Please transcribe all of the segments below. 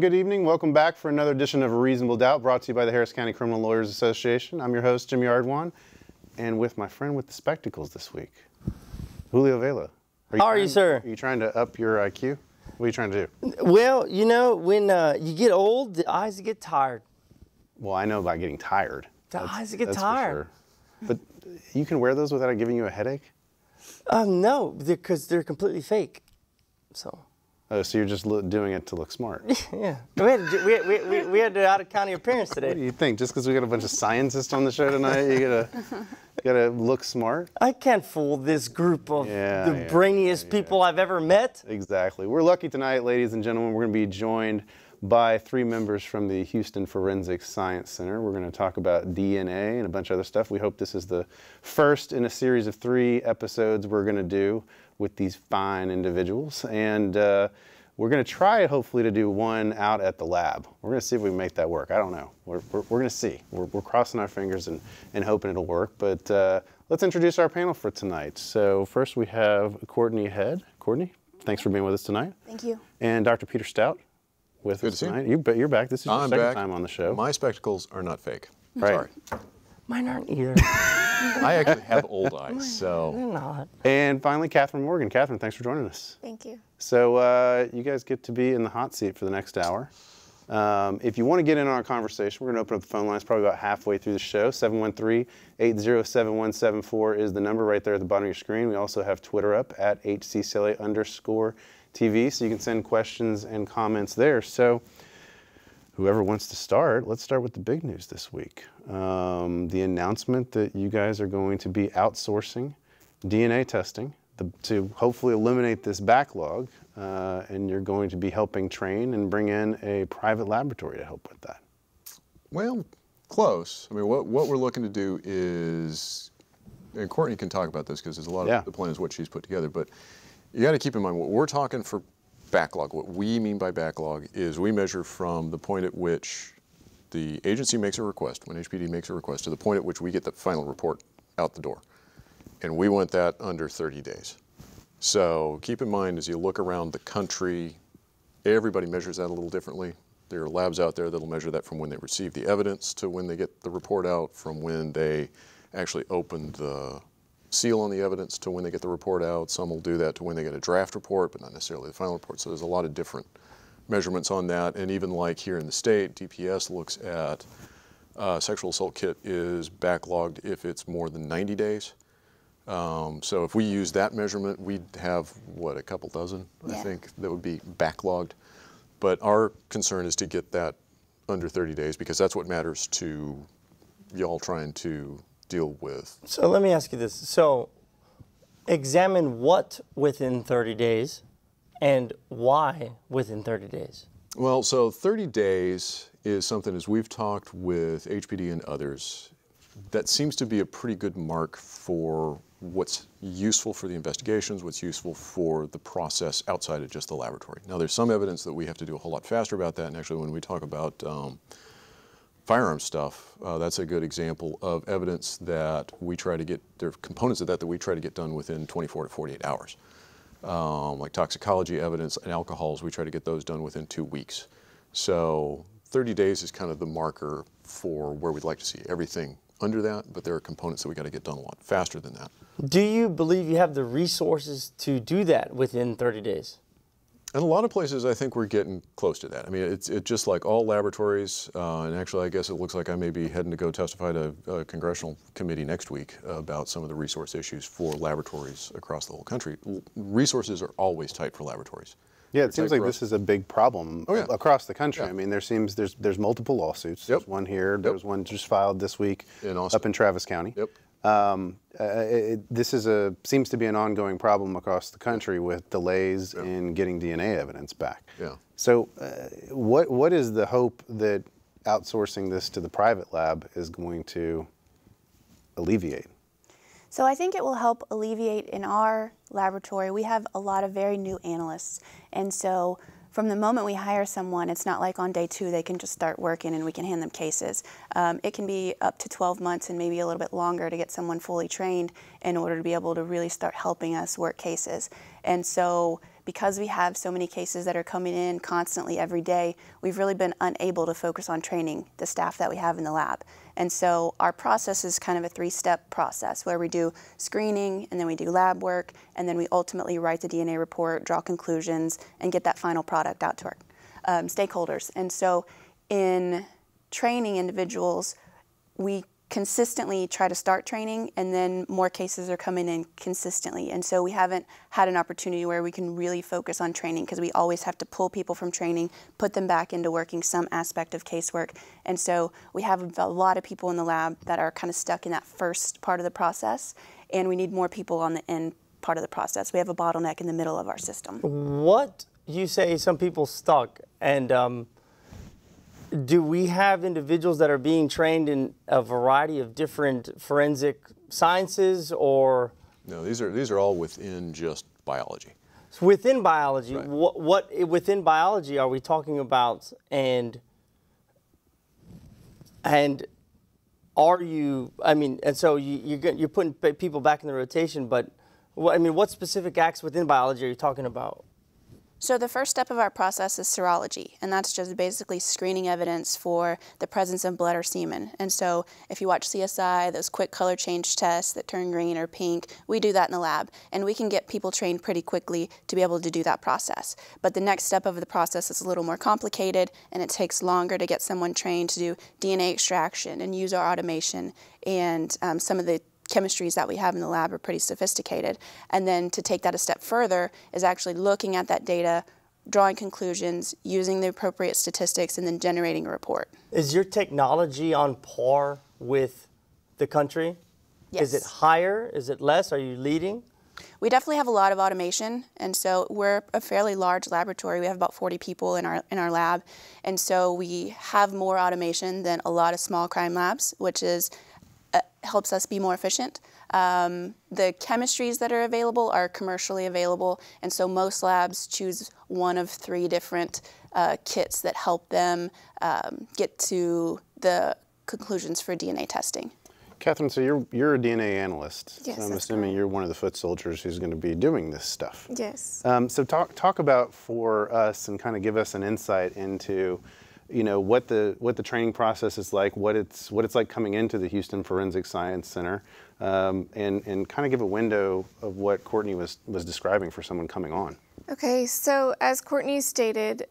good evening. Welcome back for another edition of A Reasonable Doubt, brought to you by the Harris County Criminal Lawyers Association. I'm your host, Jim Yardwan, and with my friend with the spectacles this week, Julio Vela. How are you, sir? Are you trying to up your IQ? What are you trying to do? Well, you know, when you get old, the eyes get tired. Well, I know about getting tired. The eyes get tired. For sure. But you can wear those without it giving you a headache? No, because they're completely fake. So. Oh, so you're just doing it to look smart. Yeah. We had the out-of-county appearance today. What do you think? Just because we got a bunch of scientists on the show tonight, you gotta look smart? I can't fool this group of the brainiest people I've ever met. Exactly. We're lucky tonight, ladies and gentlemen. We're going to be joined by 3 members from the Houston Forensic Science Center. We're going to talk about DNA and a bunch of other stuff. We hope this is the first in a series of 3 episodes we're going to do with these fine individuals. And we're going to try, hopefully, to do one out at the lab. We're going to see if we can make that work. I don't know. We're going to see. We're crossing our fingers and hoping it'll work. But let's introduce our panel for tonight. So first we have Courtney Head. Courtney, thanks for being with us tonight. Thank you. And Dr. Peter Stout with us tonight. You're back. This is your second time on the show. My spectacles are not fake. Right. Sorry. Mine aren't either. I actually have old eyes, so. They're not. And finally, Catherine Morgan. Catherine, thanks for joining us. Thank you. So you guys get to be in the hot seat for the next hour. If you want to get in on our conversation, we're going to open up the phone lines probably about halfway through the show. 713-807-174 is the number right there at the bottom of your screen. We also have Twitter up at HCCLA_TV, so you can send questions and comments there. So whoever wants to start, let's start with the big news this week. The announcement that you guys are going to be outsourcing DNA testing to hopefully eliminate this backlog, and you're going to be helping train and bring in a private laboratory to help with that. Well, close. I mean, what we're looking to do is, and Courtney can talk about this because there's a lot of the plan is what she's put together, but you got to keep in mind what we're talking for backlog. What we mean by backlog is we measure from the point at which the agency makes a request, when HPD makes a request, to the point at which we get the final report out the door. And we want that under 30 days. So keep in mind as you look around the country, everybody measures that a little differently. There are labs out there that'll measure that from when they receive the evidence to when they get the report out, from when they actually open the seal on the evidence to when they get the report out. Some will do that to when they get a draft report, but not necessarily the final report. So there's a lot of different measurements on that. And even like here in the state, DPS looks at sexual assault kit is backlogged if it's more than 90 days. So if we use that measurement, we'd have, what, a couple dozen, I think, that would be backlogged. But our concern is to get that under 30 days because that's what matters to y'all trying to deal with. So let me ask you this. So examine what within 30 days and why within 30 days? Well, so 30 days is something, as we've talked with HPD and others, that seems to be a pretty good mark for what's useful for the investigations, what's useful for the process outside of just the laboratory. Now, there's some evidence that we have to do a whole lot faster about that, and actually when we talk about firearm stuff, that's a good example of evidence that we try to get, there are components of that we try to get done within 24 to 48 hours. Like toxicology evidence and alcohols, we try to get those done within 2 weeks. So 30 days is kind of the marker for where we'd like to see everything under that, but there are components that we got to get done a lot faster than that. Do you believe you have the resources to do that within 30 days? In a lot of places, I think we're getting close to that. I mean, it's just like all laboratories, and actually I guess it looks like I may be heading to go testify to a congressional committee next week about some of the resource issues for laboratories across the whole country. Resources are always tight for laboratories. Yeah, it seems like this is a big problem across the country. I mean, there's multiple lawsuits. There's one here. There was one just filed this week up in Travis County. This is seems to be an ongoing problem across the country with delays in getting DNA evidence back. So what is the hope that outsourcing this to the private lab is going to alleviate? So I think it will help alleviate in our laboratory. We have a lot of very new analysts, and so from the moment we hire someone, it's not like on day 2 they can just start working and we can hand them cases. It can be up to 12 months and maybe a little bit longer to get someone fully trained in order to be able to really start helping us work cases. And so because we have so many cases that are coming in constantly every day, we've really been unable to focus on training the staff that we have in the lab. And so our process is kind of a 3-step process where we do screening, and then we do lab work, and then we ultimately write the DNA report, draw conclusions, and get that final product out to our stakeholders. And so in training individuals, we consistently try to start training, and then more cases are coming in consistently. And so we haven't had an opportunity where we can really focus on training, because we always have to pull people from training, put them back into working some aspect of casework. And so we have a lot of people in the lab that are kind of stuck in that first part of the process, and we need more people on the end part of the process. We have a bottleneck in the middle of our system. What you say some people stuck, and do we have individuals that are being trained in a variety of different forensic sciences, or? No, these are all within just biology. So within biology, right. what within biology are we talking about, and are you, I mean, and so you're putting people back in the rotation, but I mean, what specific acts within biology are you talking about? So the first step of our process is serology, and that's just basically screening evidence for the presence of blood or semen. And so if you watch CSI, those quick color change tests that turn green or pink, we do that in the lab, and we can get people trained pretty quickly to be able to do that process. But the next step of the process is a little more complicated, and it takes longer to get someone trained to do DNA extraction and use our automation, and some of the chemistries that we have in the lab are pretty sophisticated. And then to take that a step further is actually looking at that data, drawing conclusions, using the appropriate statistics, and then generating a report. Is your technology on par with the country? Yes. Is it higher? Is it less? Are you leading? We definitely have a lot of automation, and so we're a fairly large laboratory. We have about 40 people in our lab, and so we have more automation than a lot of small crime labs, which is helps us be more efficient. The chemistries that are available are commercially available, and so most labs choose one of 3 different kits that help them get to the conclusions for DNA testing. Catherine, so you're a DNA analyst. Yes, so I'm that's assuming correct. you're one of the foot soldiers who's going to be doing this stuff. Yes. So talk about for us and kind of give us an insight into, you know, what the training process is like, what it's like coming into the Houston Forensic Science Center, and kind of give a window of what Courtney was describing for someone coming on. Okay, so as Courtney stated,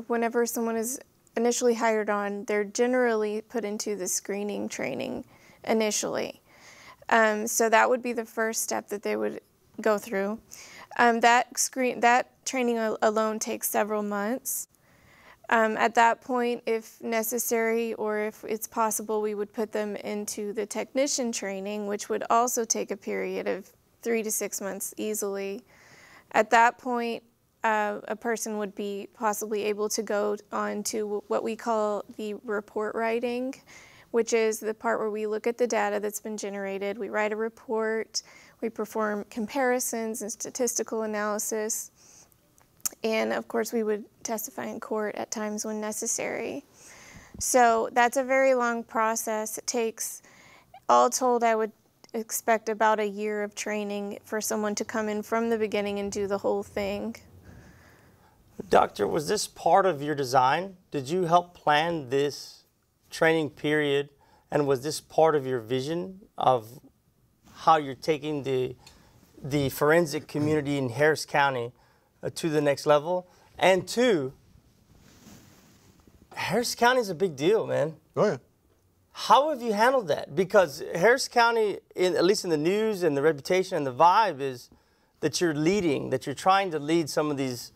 whenever someone is initially hired on, they're generally put into the screening training initially. So that would be the first step that they would go through. That training alone takes several months. At that point, if necessary or if it's possible, we would put them into the technician training, which would also take a period of 3 to 6 months easily. At that point, a person would be possibly able to go on to what we call the report writing, which is the part where we look at the data that's been generated, we write a report, we perform comparisons and statistical analysis, and of course we would testify in court at times when necessary. So that's a very long process. It takes, all told, I would expect about a year of training for someone to come in from the beginning and do the whole thing. Doctor, was this part of your design? Did you help plan this training period, and was this part of your vision of how you're taking the forensic community in Harris County to the next level? And 2, Harris County is a big deal, man. Oh, yeah. How have you handled that? Because Harris County, at least in the news and the reputation and the vibe, is that you're leading, that you're trying to lead some of these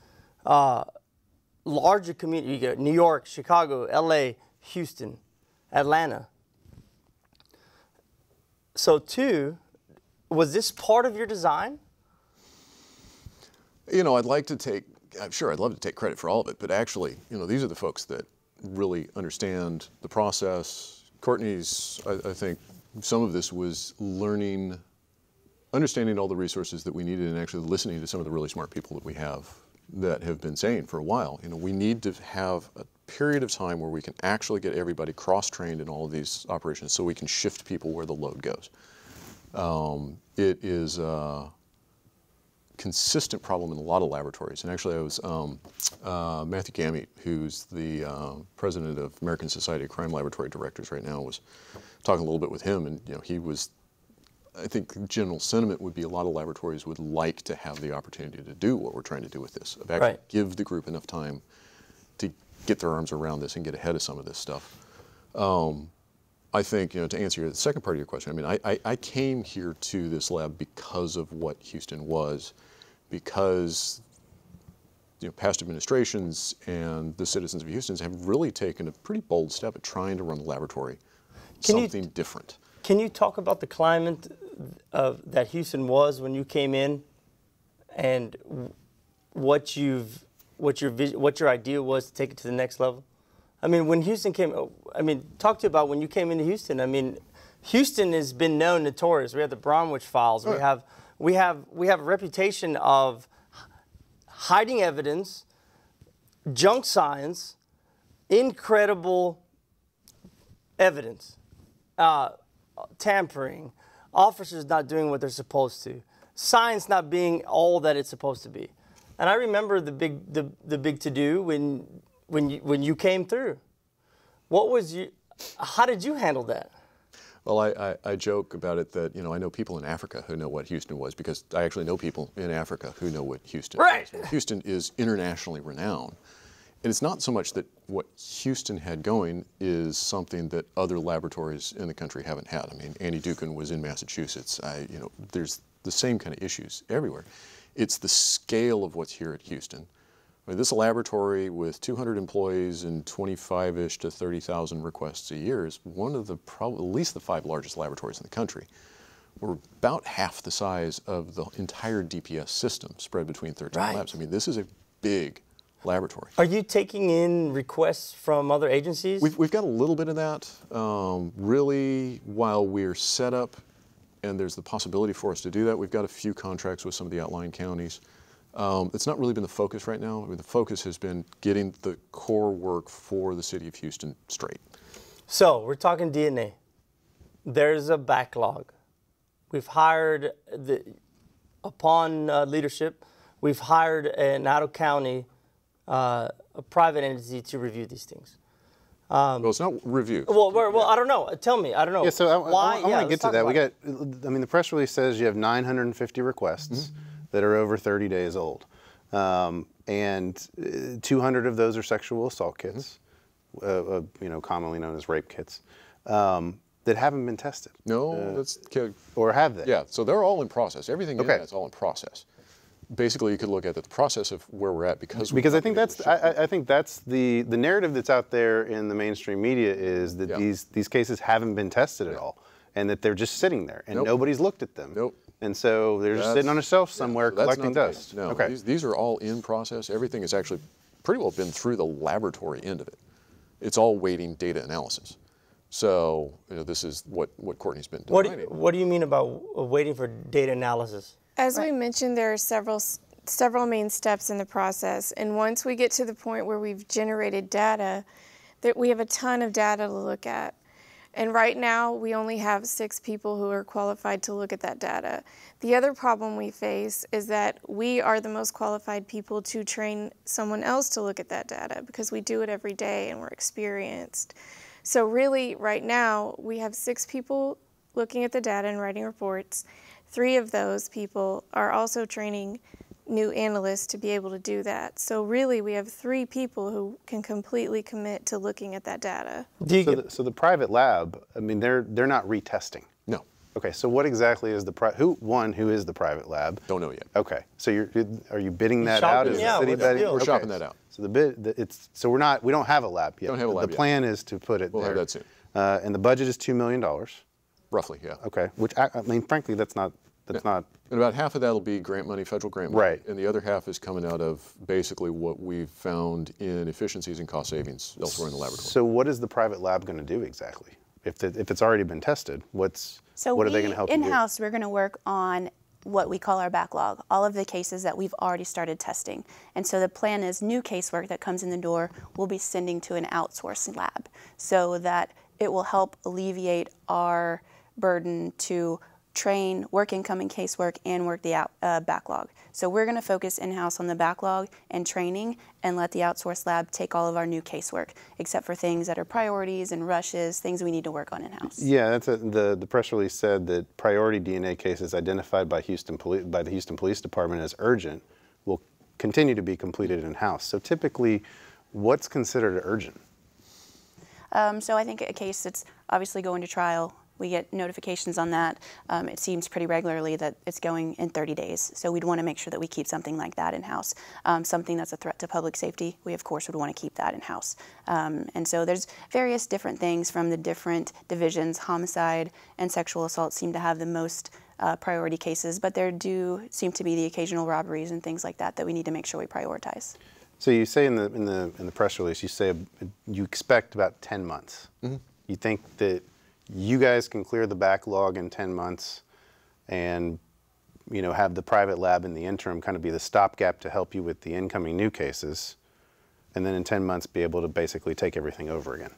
larger communities. You got New York, Chicago, LA, Houston, Atlanta. So 2, was this part of your design? You know, I'd love to take credit for all of it, but actually, you know, these are the folks that really understand the process. Courtney's, I think, some of this was understanding all the resources that we needed and actually listening to some of the really smart people that we have that have been saying for a while, you know, we need to have a period of time where we can actually get everybody cross-trained in all of these operations so we can shift people where the load goes. It is consistent problem in a lot of laboratories. And actually, I was Matthew Gamete, who's the president of American Society of Crime Laboratory Directors right now, was talking a little bit with him, and he was. I think general sentiment would be a lot of laboratories would like to have the opportunity to do what we're trying to do with this, of actually give the group enough time to get their arms around this and get ahead of some of this stuff. I think, to answer the second part of your question, I mean, I came here to this lab because of what Houston was, because past administrations and the citizens of Houston have really taken a pretty bold step at trying to run the laboratory something different. Can you talk about the climate that Houston was when you came in, and what your idea was to take it to the next level? I mean, when Houston came, talk to you about when you came into Houston. I mean, Houston has been known notorious. We have the Bromwich files. Right. We have a reputation of hiding evidence, junk science, incredible evidence. Tampering, officers not doing what they're supposed to, science not being all that it's supposed to be. And I remember the big to-do when you came through. How did you handle that? Well, I joke about it that, I know people in Africa who know what Houston was, because I actually know people in Africa who know what Houston is. Houston is internationally renowned. And it's not so much that what Houston had going is something that other laboratories in the country haven't had. I mean, Andy Dukin was in Massachusetts. There's the same kind of issues everywhere. It's the scale of what's here at Houston. I mean, this laboratory with 200 employees and 25-ish to 30,000 requests a year is one of at least the 5 largest laboratories in the country. We're about half the size of the entire DPS system spread between 13 labs. I mean, this is a big laboratory. Are you taking in requests from other agencies? We've got a little bit of that. Really, while we're set up and there's the possibility for us to do that, we've got a few contracts with some of the outlying counties. It's not really been the focus right now. I mean, the focus has been getting the core work for the city of Houston straight. So we're talking DNA. There's a backlog. We've hired, upon leadership, we've hired an out-of-county a private entity to review these things. Well, it's not review. Well, I don't know. Tell me. I don't know. Yeah, so why. I want to get to that. The press release says you have 950 requests that are over 30 days old, and 200 of those are sexual assault kits, commonly known as rape kits, that haven't been tested. No, or have they? Yeah, so they're all in process. Everything in that's all in process. Basically, you could look at the process of where we're at because I think that's the narrative that's out there in the mainstream media is that these cases haven't been tested at all, and that they're just sitting there and nobody's looked at them. And so they're just sitting on a shelf somewhere collecting dust. No, these are all in process. Everything has actually pretty well been through the laboratory end of it. It's all waiting data analysis. So this is what Courtney's been doing. What do you mean about waiting for data analysis? As we mentioned, there are several main steps in the process, and once we get to the point where we've generated data, that we have a ton of data to look at. And right now, we only have 6 people who are qualified to look at that data. The other problem we face is that we are the most qualified people to train someone else to look at that data because we do it every day and we're experienced. So really, right now, we have 6 people looking at the data and writing reports. 3 of those people are also training new analysts to be able to do that. So really, we have 3 people who can completely commit to looking at that data. So the private lab, I mean, they're not retesting. No. Okay, so what exactly is who is the private lab? Don't know yet. Okay, so are you bidding that out? Is the city bidding? We're shopping that out. So we don't have a lab yet. Don't have a lab yet. The plan is to put it there. We'll have that soon. And the budget is $2 million. Roughly, yeah. Okay, which I mean, frankly, that's not. And about half of that will be grant money, federal grant money. Right. And the other half is coming out of basically what we've found in efficiencies and cost savings elsewhere in the laboratory. So what is the private lab going to do exactly? If it's already been tested, what are they going to help you do? In-house, we're going to work on what we call our backlog, all of the cases that we've already started testing. And so the plan is new casework that comes in the door, we'll be sending to an outsourced lab so that it will help alleviate our burden to train, work incoming casework, and work the backlog. So we're going to focus in-house on the backlog and training and let the outsourced lab take all of our new casework, except for things that are priorities and rushes, things we need to work on in-house. Yeah, that's the press release said that priority DNA cases identified by the Houston Police Department as urgent will continue to be completed in-house. So typically, what's considered urgent? So I think a case that's obviously going to trial, we get notifications on that. It seems pretty regularly that it's going in 30 days. So we'd want to make sure that we keep something like that in-house. Something that's a threat to public safety, we of course would want to keep that in-house. And so there's various different things from the different divisions. Homicide and sexual assault seem to have the most priority cases, but there do seem to be the occasional robberies and things like that that we need to make sure we prioritize. So you say in the press release, you say you expect about 10 months. Mm-hmm. You think that you guys can clear the backlog in 10 months and, you know, have the private lab in the interim kind of be the stopgap to help you with the incoming new cases, and then in 10 months be able to basically take everything over again?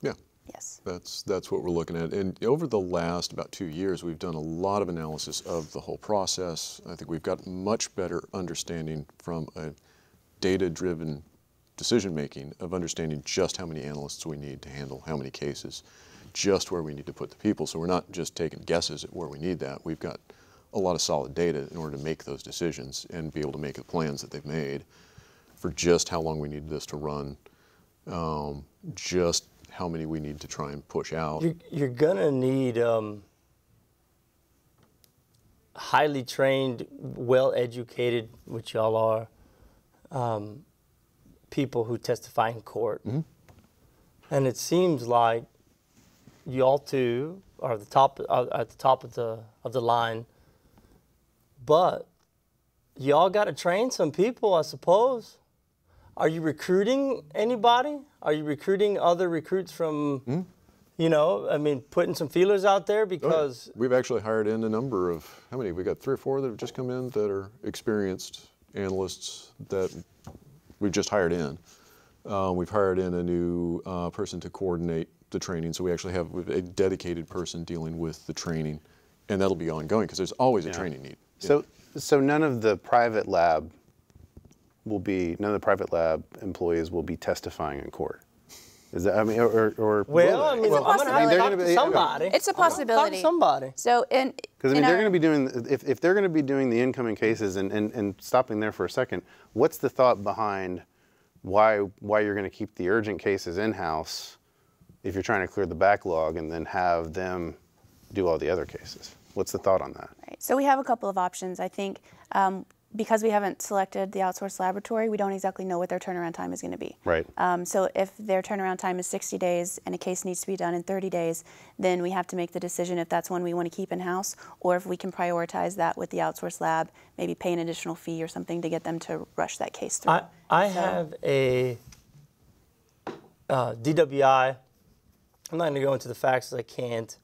Yeah. Yes. That's what we're looking at. And over the last about 2 years, we've done a lot of analysis of the whole process. I think we've got much better understanding from a data-driven decision-making of understanding just how many analysts we need to handle how many cases, just where we need to put the people. So we're not just taking guesses at where we need that. We've got a lot of solid data in order to make those decisions and be able to make the plans that they've made for just how long we need this to run, just how many we need to try and push out. You're gonna need highly trained, well-educated, which y'all are, people who testify in court. Mm-hmm. And it seems like y'all two are at the top of the line, but y'all got to train some people, I suppose. Are you recruiting anybody? Are you recruiting other recruits from, you know, I mean, putting some feelers out there? Because we've actually hired in a number of, how many? We got 3 or 4 that have just come in that are experienced analysts that we've just hired in. We've hired in a new person to coordinate the training, so we actually have a dedicated person dealing with the training, and that'll be ongoing because there's always a training need. So none of the private lab employees will be testifying in court. Is that, I mean, or well, I mean, it's a I'm going to possibility. talk to somebody. It's a possibility. Talk to somebody. So because I mean, they're going to be doing, if they're going to be doing the incoming cases, and stopping there for a second, what's the thought behind why you're going to keep the urgent cases in-house if you're trying to clear the backlog and then have them do all the other cases? What's the thought on that? Right. So we have a couple of options. I think because we haven't selected the outsourced laboratory, we don't exactly know what their turnaround time is going to be. Right. So if their turnaround time is 60 days and a case needs to be done in 30 days, then we have to make the decision if that's one we want to keep in-house or if we can prioritize that with the outsourced lab, maybe pay an additional fee or something to get them to rush that case through. I have a DWI. I'm not going to go into the facts as I can't,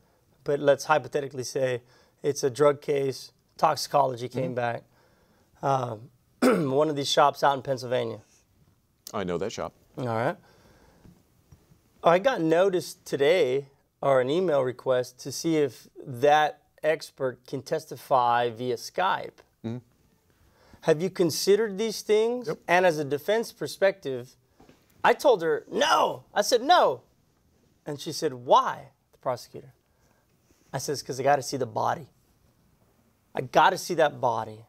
but let's hypothetically say it's a drug case, toxicology came back. One of these shops out in Pennsylvania. I know that shop. All right. I got notice today, or an email request, to see if that expert can testify via Skype. Mm-hmm. Have you considered these things? Yep. And as a defense perspective, I told her, no. I said, no. And she said, why, the prosecutor? I said, because I got to see the body. I got to see that body.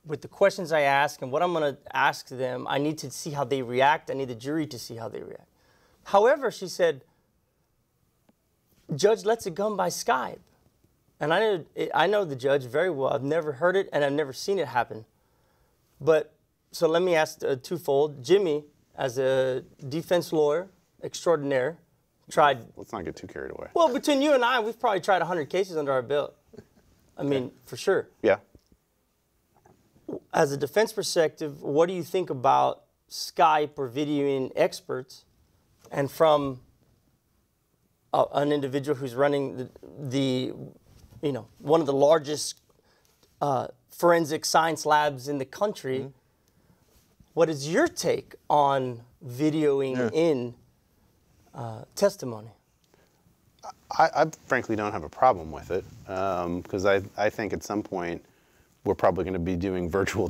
With the questions I ask and what I'm going to ask them, I need to see how they react. I need the jury to see how they react. However, she said, judge lets it come by Skype. And I know the judge very well. I've never heard it and I've never seen it happen. But, so let me ask twofold. Jimmy, as a defense lawyer extraordinaire, tried... Let's not get too carried away. Well, between you and I, we've probably tried 100 cases under our belt. I mean, for sure. Yeah. As a defense perspective, what do you think about Skype or videoing experts, and from an individual who's running one of the largest forensic science labs in the country? Mm-hmm. What is your take on videoing in testimony? I frankly don't have a problem with it because I think at some point we're probably going to be doing virtual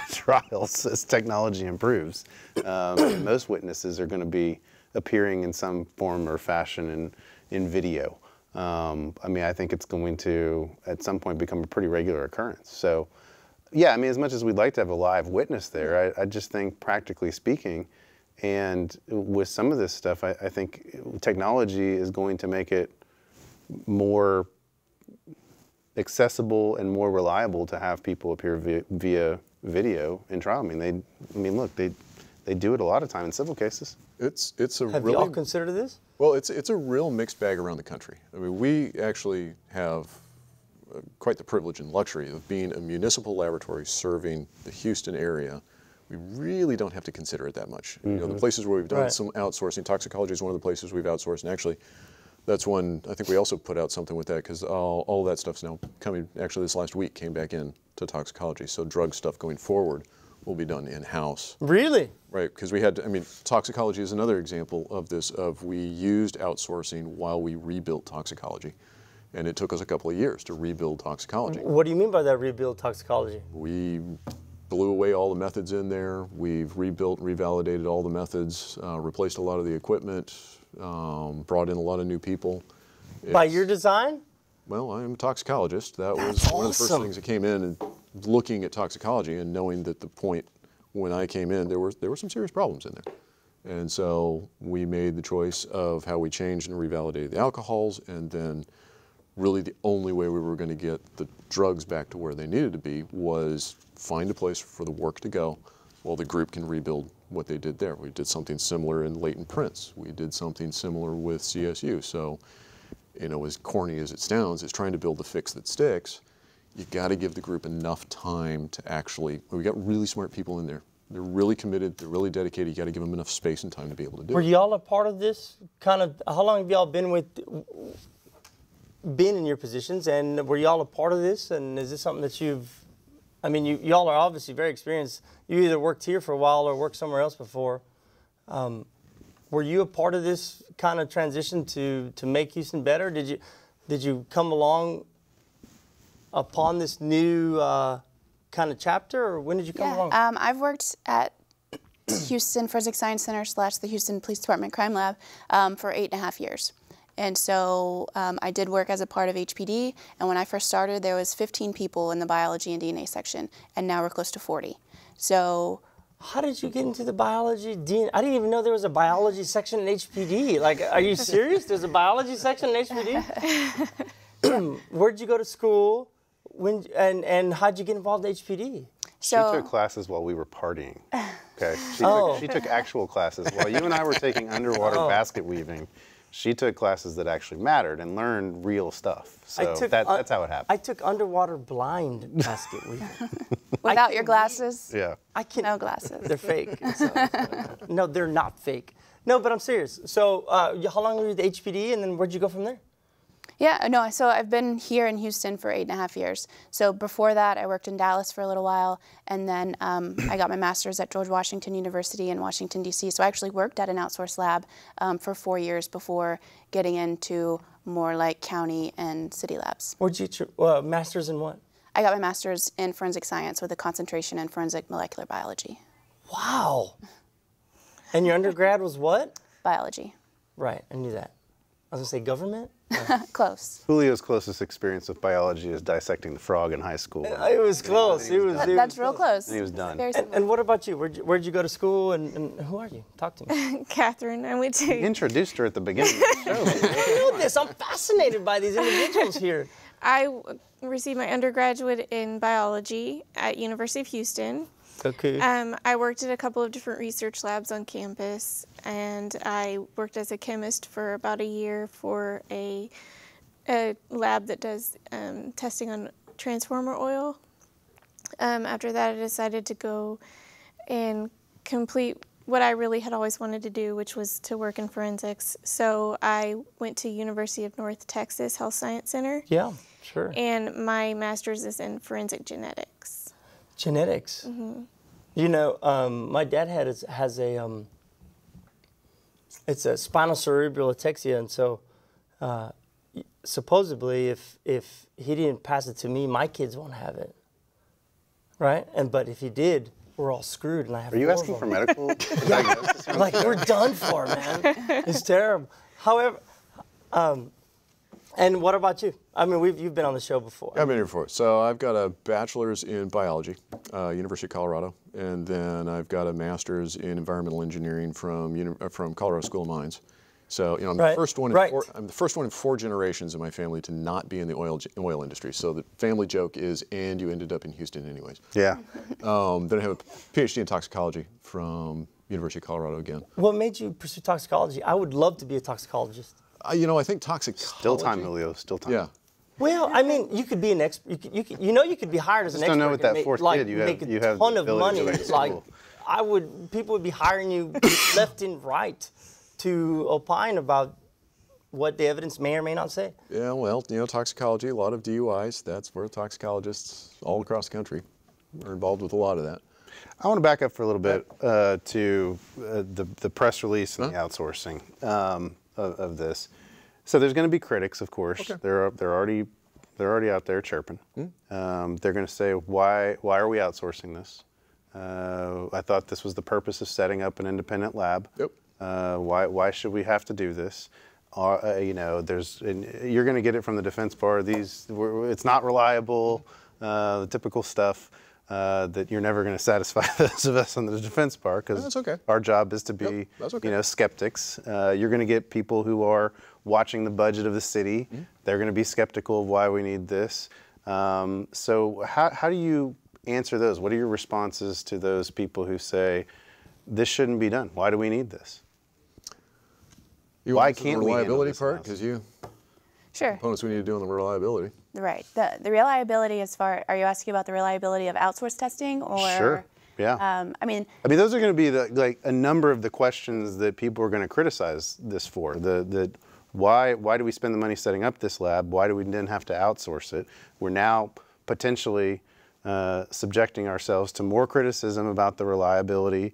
trials as technology improves. Most witnesses are going to be appearing in some form or fashion in video. I mean, I think it's going to, at some point, become a pretty regular occurrence. So, yeah, I mean, as much as we'd like to have a live witness there, I just think, practically speaking, and with some of this stuff, I think technology is going to make it more accessible and more reliable to have people appear via video in trial. I mean, look, they do it a lot of time in civil cases. It's a Have really, you all considered this? well, it's a real mixed bag around the country. I mean, we actually have quite the privilege and luxury of being a municipal laboratory serving the Houston area. We really don't have to consider it that much. You know, the places where we've done some outsourcing, toxicology is one of the places we've outsourced, and actually, that's one, I think we also put out something with that because all that stuff's now coming, actually this last week came back in to toxicology. So drug stuff going forward will be done in-house. Really? Right, because we had, I mean, toxicology is another example of this, of we used outsourcing while we rebuilt toxicology. And it took us a couple of years to rebuild toxicology. What do you mean by that, rebuild toxicology? We blew away all the methods in there. We've rebuilt, revalidated all the methods, replaced a lot of the equipment, brought in a lot of new people. By your design? Well, I'm a toxicologist. That was That's one of the first awesome. things that came in, and looking at toxicology and knowing that the point when I came in, there were some serious problems in there. And so we made the choice of how we changed and revalidated the alcohols, and then really the only way we were going to get the drugs back to where they needed to be was find a place for the work to go while the group can rebuild what they did there. We did something similar in latent prints. We did something similar with CSU. So, you know, as corny as it sounds, it's trying to build the fix that sticks. You got to give the group enough time to actually, we got really smart people in there. They're really committed, they're really dedicated. You got to give them enough space and time to be able to do it. Were y'all a part of this kind of, how long have y'all been in your positions, and were y'all a part of this? And is this something that I mean, y'all are obviously very experienced. You either worked here for a while or worked somewhere else before. Were you a part of this kind of transition to make Houston better? Did you come along upon this new kind of chapter, or when did you come along? I've worked at Houston Forensic Science Center / the Houston Police Department Crime Lab for 8.5 years. And so I did work as a part of HPD, and when I first started, there was 15 people in the biology and DNA section, and now we're close to 40. So, how did you get into the biology? I didn't even know there was a biology section in HPD. Like, are you serious? There's a biology section in HPD? Where'd you go to school? And how'd you get involved in HPD? So, she took classes while we were partying. Okay, she took actual classes while you and I were taking underwater basket weaving. She took classes that actually mattered and learned real stuff. So that's how it happened. I took underwater blind basket weaving. without your glasses? Yeah. No glasses. They're fake. No, they're not fake. No, but I'm serious. So how long were you at the HPD, and then where'd you go from there? Yeah, no, so I've been here in Houston for 8.5 years. So before that, I worked in Dallas for a little while, and then I got my master's at George Washington University in Washington, D.C. So I actually worked at an outsourced lab for 4 years before getting into more like county and city labs. Where'd you master's in what? I got my master's in forensic science with a concentration in forensic molecular biology. Wow. And your undergrad was what? Biology. Right, I knew that. I was going to say government? Close. Julio's closest experience with biology is dissecting the frog in high school. It was close. That's real close. And he was done. Very similar. And what about you? Where'd you go to school, and who are you? Talk to me. Catherine, I went You to. introduced her at the beginning of the show. I know this. I'm fascinated by these individuals here. I received my undergraduate in biology at University of Houston. Okay. I worked at a couple of different research labs on campus, and I worked as a chemist for about a year for a lab that does testing on transformer oil. After that, I decided to go and complete what I really had always wanted to do, which was to work in forensics. So I went to University of North Texas Health Science Center. Yeah, sure. And my master's is in forensic genetics. Genetics. Mm-hmm. You know, my dad has a it's a spinal cerebral ataxia, and so supposedly if he didn't pass it to me, my kids won't have it, right? But if he did, we're all screwed, and I have. Are you asking for medical diagnosis? Like, we're done for, man. It's terrible. However, and what about you? I mean, you've been on the show before. I've been here before. So I've got a bachelor's in biology, University of Colorado, and then I've got a master's in environmental engineering from Colorado School of Mines. So, you know, I'm the first one. I'm the first one in 4 generations of my family to not be in the oil industry. So the family joke is, and you ended up in Houston anyways. Yeah. Then I have a PhD in toxicology from University of Colorado again. What made you pursue toxicology? I would love to be a toxicologist. You know, I think toxicology. Still time, Julio. Still time. Yeah. Well, I mean, you could be an expert. You could be hired as an expert. Don't know with that fourth kid. You have a ton of money. Like, people would be hiring you left and right to opine about what the evidence may or may not say. Yeah, well, you know, toxicology, a lot of DUIs. That's where toxicologists all across the country are involved with a lot of that. I want to back up for a little bit to the press release and the outsourcing of this. So there's going to be critics, of course. Okay. They're already out there chirping. They're going to say, why are we outsourcing this? I thought this was the purpose of setting up an independent lab. Yep. Why should we have to do this? You know, you're going to get it from the defense bar. It's not reliable. The typical stuff that you're never going to satisfy those of us on the defense bar, because our job is to be, you know, skeptics. You're going to get people who are watching the budget of the city. They're going to be skeptical of why we need this. So how do you answer those? What are your responses to those people who say this shouldn't be done? Why do we need this? Why can't we handle this? Reliability part, because Sure. Components we need to do on the reliability. Right. The reliability are you asking about the reliability of outsourced testing, or? Sure. Yeah. I mean, those are going to be like a number of the questions that people are going to criticize this for. Why do we spend the money setting up this lab? Why do we then have to outsource it? We're now potentially subjecting ourselves to more criticism about the reliability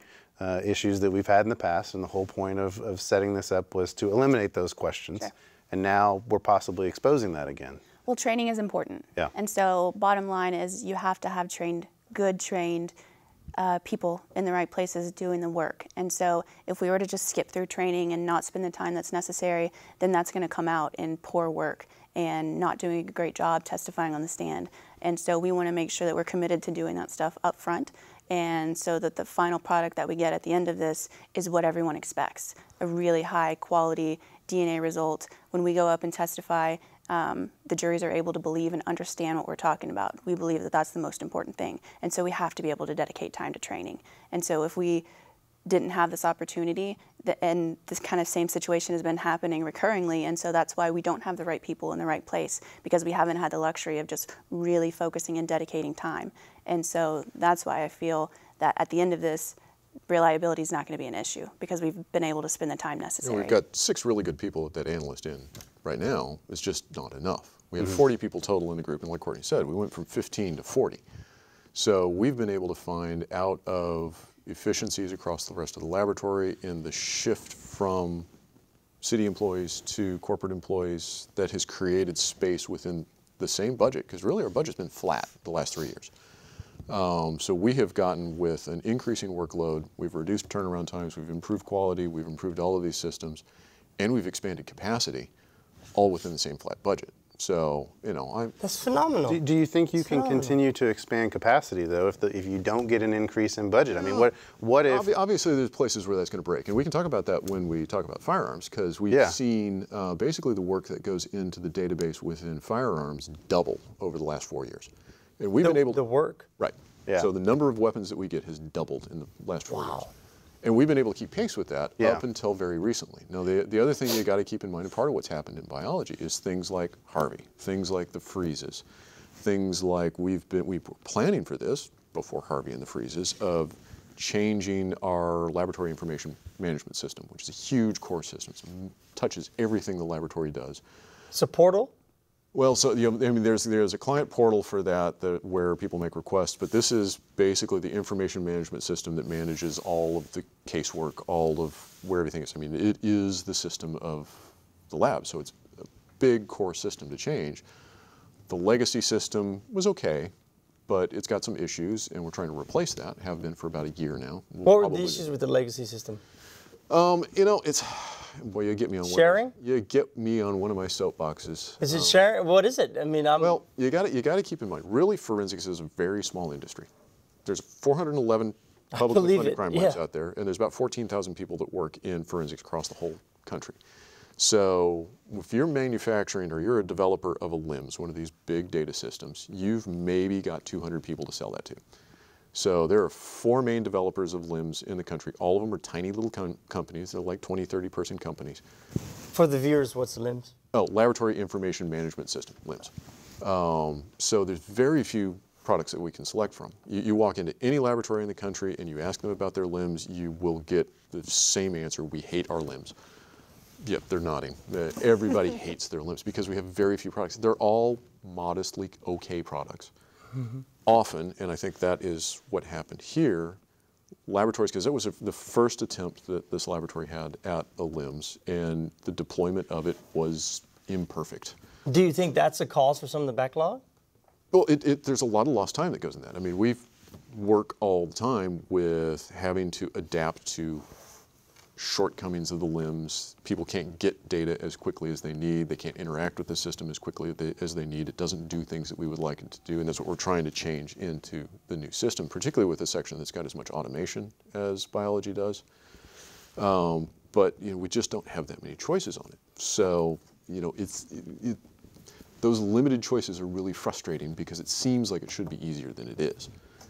issues that we've had in the past, and the whole point of setting this up was to eliminate those questions. Sure. And now we're possibly exposing that again. Well, training is important. Yeah. And so bottom line is you have to have good trained people in the right places doing the work. And so if we were to just skip through training and not spend the time that's necessary, then that's going to come out in poor work and not doing a great job testifying on the stand. And so we want to make sure that we're committed to doing that stuff up front, and so that the final product that we get at the end of this is what everyone expects, a really high quality DNA result. When we go up and testify, the juries are able to believe and understand what we're talking about. We believe that that's the most important thing. And so we have to be able to dedicate time to training. And so if we didn't have this opportunity, and this kind of same situation has been happening recurringly, and so that's why we don't have the right people in the right place, because we haven't had the luxury of just really focusing and dedicating time. And so that's why I feel that at the end of this, reliability is not going to be an issue, because we've been able to spend the time necessary. You know, we've got 6 really good people at that analyst in right now. It's just not enough. We had 40 people total in the group, and like Courtney said, we went from 15 to 40. So we've been able to find out of efficiencies across the rest of the laboratory in the shift from city employees to corporate employees that has created space within the same budget, because really our budget's been flat the last 3 years. So we have gotten, with an increasing workload, we've reduced turnaround times, we've improved quality, we've improved all of these systems, and we've expanded capacity, all within the same flat budget. So, you know, that's phenomenal. Do you think you can continue to expand capacity, though, if you don't get an increase in budget? I mean, what if... Obviously, there's places where that's going to break, and we can talk about that when we talk about firearms, because we've seen basically the work that goes into the database within firearms double over the last 4 years. And we've been able to... The work? Right. Yeah. So the number of weapons that we get has doubled in the last 4 years. And we've been able to keep pace with that up until very recently. Now, the other thing you got to keep in mind, and part of what's happened in biology, is things like Harvey, things like the freezes, things like we were planning for this before Harvey and the freezes, of changing our laboratory information management system, which is a huge core system. It touches everything the laboratory does. It's a portal? Well, so I mean, there's a client portal for that where people make requests, but this is basically the information management system that manages all of the casework, all of where everything is. I mean, it is the system of the lab, so it's big core system to change. The legacy system was okay, but it's got some issues, and we're trying to replace that. Have been for about a year now. What were the issues with the legacy system? You know, it's, boy, you get me on sharing. You get me on one of my soapboxes. Is it sharing? What is it? I mean, well, you got to keep in mind. Really, forensics is a very small industry. There's 411 publicly funded crime labs out there, and there's about 14,000 people that work in forensics across the whole country. So if you're manufacturing or you're a developer of a LIMS, one of these big data systems, you've maybe got 200 people to sell that to. So there are 4 main developers of LIMS in the country. All of them are tiny little companies. They're like 20, 30-person companies. For the viewers, what's LIMS? Oh, Laboratory Information Management System, LIMS. So there's very few products that we can select from. You walk into any laboratory in the country and you ask them about their LIMS, you will get the same answer: we hate our LIMS. Yep, they're nodding. Everybody hates their LIMS because we have very few products. They're all modestly okay products. Often, and I think that is what happened here, laboratories, because it was the first attempt that this laboratory had at a LIMS, and the deployment of it was imperfect. Do you think that's a cause for some of the backlog? Well, there's a lot of lost time that goes in that. I mean, we work all the time with having to adapt to shortcomings of the LIMS. People can't get data as quickly as they need. They can't interact with the system as quickly as they need. It doesn't do things that we would like it to do, and that's what we're trying to change into the new system, particularly with a section that's got as much automation as biology does. But you know, we just don't have that many choices on it. So you know, those limited choices are really frustrating because it seems like it should be easier than it is.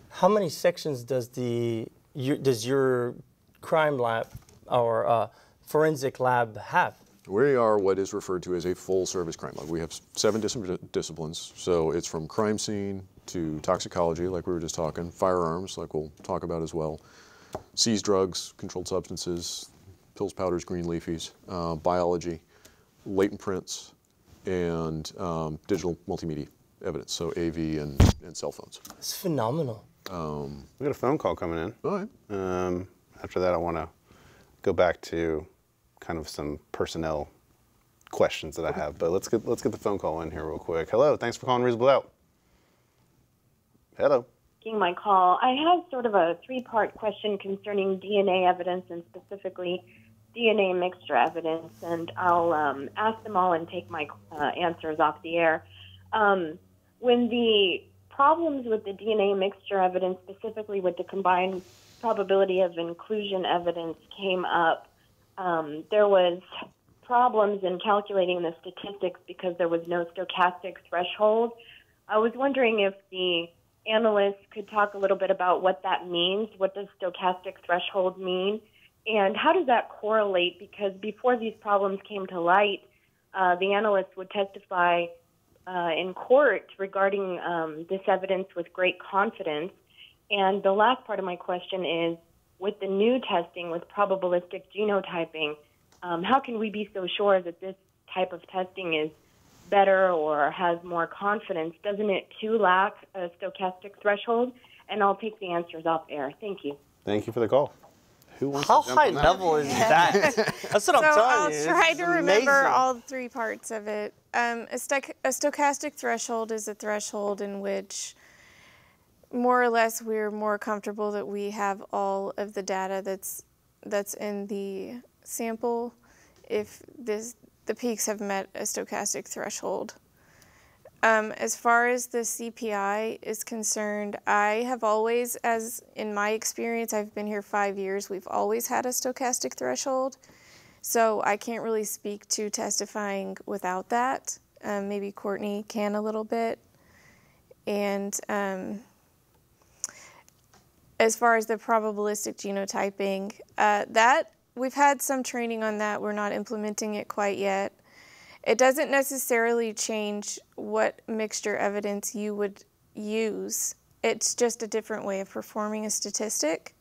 How many sections does your crime lab or forensic lab have? We are what is referred to as a full-service crime lab. We have 7 disciplines, so it's from crime scene to toxicology, like we were just talking, firearms, like we'll talk about as well, seized drugs, controlled substances, pills, powders, green leafies, biology, latent prints, and digital multimedia evidence, so AV and cell phones. It's phenomenal. We got a phone call coming in. All right. After that, I want to go back to kind of some personnel questions that I have, but let's get the phone call in here real quick. Hello, thanks for calling Reasonable Doubt. Hello. My call. I have sort of a 3-part question concerning DNA evidence and specifically DNA mixture evidence, and I'll ask them all and take my answers off the air. When the problems with the DNA mixture evidence, specifically with the combined probability of inclusion evidence came up, there was problems in calculating the statistics because there was no stochastic threshold. I was wondering if the analysts could talk a little bit about what that means. What does stochastic threshold mean? And how does that correlate? Because before these problems came to light, the analysts would testify in court regarding this evidence with great confidence. And the last part of my question is, with the new testing, with probabilistic genotyping, how can we be so sure that this type of testing is better or has more confidence? Doesn't it too lack a stochastic threshold? And I'll take the answers off air. Thank you. Thank you for the call. Who wants How to jump high on that? level is that? That's what I'm telling you. I'll try to remember amazing. all 3 parts of it. A stochastic threshold is a threshold in which more or less we're more comfortable that we have all of the data that's in the sample if the peaks have met a stochastic threshold. As far as the CPI is concerned, I have always, as in my experience, I've been here 5 years, we've always had a stochastic threshold. So I can't really speak to testifying without that. Maybe Courtney can a little bit. And as far as the probabilistic genotyping, that we've had some training on that. We're not implementing it quite yet. It doesn't necessarily change what mixture evidence you would use. It's just a different way of performing a statistic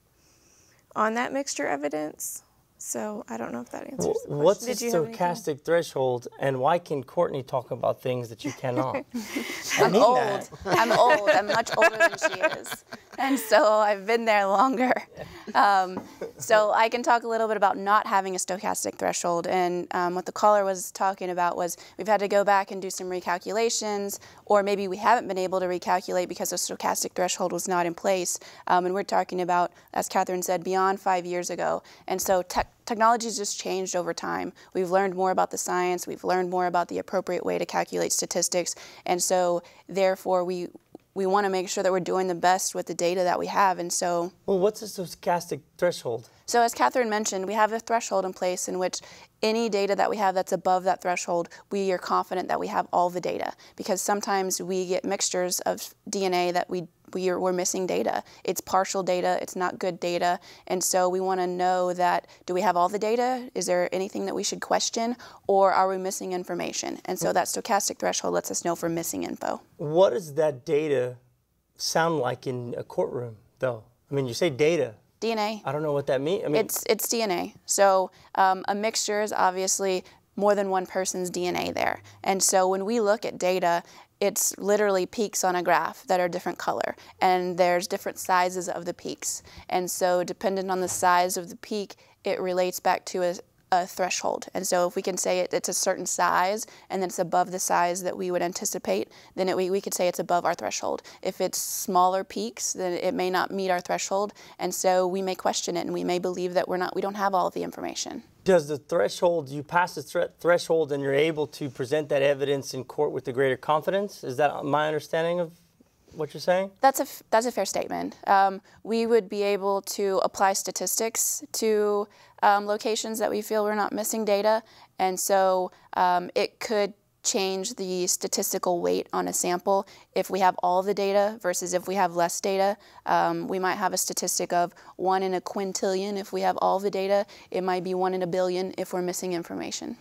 on that mixture evidence. So I don't know if that answers the question. What's the stochastic threshold, and why can Courtney talk about things that you cannot? I'm old. I'm old. I'm much older than she is. And so I've been there longer. So I can talk a little bit about not having a stochastic threshold, and what the caller was talking about was we've had to go back and do some recalculations, or maybe we haven't been able to recalculate because the stochastic threshold was not in place, and we're talking about, as Catherine said, beyond 5 years ago. And so technology's just changed over time. We've learned more about the science, we've learned more about the appropriate way to calculate statistics, and so therefore we want to make sure that we're doing the best with the data that we have. And so, well, what's the stochastic threshold? So as Catherine mentioned, we have a threshold in place in which any data that we have that's above that threshold, we are confident that we have all the data, because sometimes we get mixtures of DNA that we're missing data. It's partial data, it's not good data, and so we want to know that, do we have all the data? Is there anything that we should question, or are we missing information? And so that stochastic threshold lets us know if we're missing info. What does that data sound like in a courtroom, though? I mean, you say data. DNA. I don't know what that means. I mean, it's DNA. So a mixture is obviously more than one person's DNA there. And so when we look at data, it's literally peaks on a graph that are different color, and there's different sizes of the peaks. And so depending on the size of the peak, it relates back to a threshold. And so if we can say it's a certain size and then it's above the size that we would anticipate, then we could say it's above our threshold. If it's smaller peaks, then it may not meet our threshold, and so we may question it and we may believe that we don't have all of the information. Does the threshold, you pass the threshold and you're able to present that evidence in court with a greater confidence? Is that my understanding of what you're saying? That's a fair statement. We would be able to apply statistics to locations that we feel we're not missing data, and so it could change the statistical weight on a sample if we have all the data versus if we have less data. We might have a statistic of 1 in a quintillion if we have all the data. It might be 1 in a billion if we're missing information.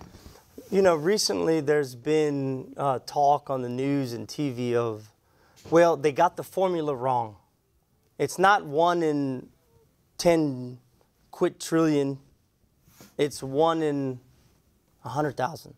You know, recently there's been talk on the news and TV of, well, they got the formula wrong. It's not 1 in 10 quintillion. It's 1 in 100,000.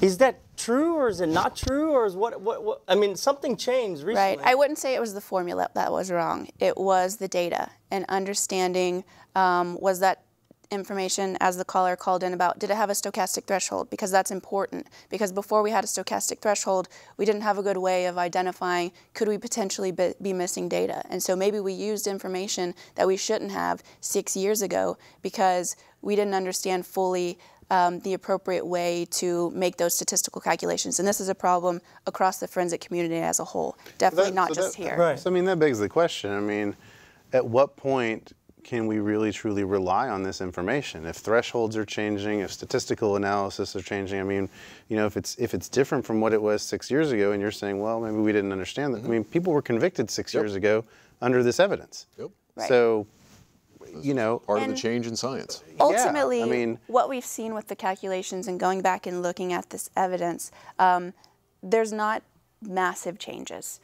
Is that true, or is it not true, or is what? I mean, something changed recently. Right. I wouldn't say it was the formula that was wrong. It was the data and understanding. Was that information, as the caller called in about, did it have a stochastic threshold? Because that's important. Because before we had a stochastic threshold, we didn't have a good way of identifying, could we potentially be missing data? And so maybe we used information that we shouldn't have 6 years ago because we didn't understand fully the appropriate way to make those statistical calculations. And this is a problem across the forensic community as a whole, definitely not just here. Right. So, I mean, that begs the question. I mean, at what point can we really truly rely on this information? If thresholds are changing, if statistical analysis are changing, I mean, you know, if it's different from what it was 6 years ago, and you're saying, well, maybe we didn't understand that. I mean, people were convicted 6 years ago under this evidence. Yep. Right. So, you know, part of the change in science. Ultimately, yeah, I mean, what we've seen with the calculations and going back and looking at this evidence, there's not massive changes.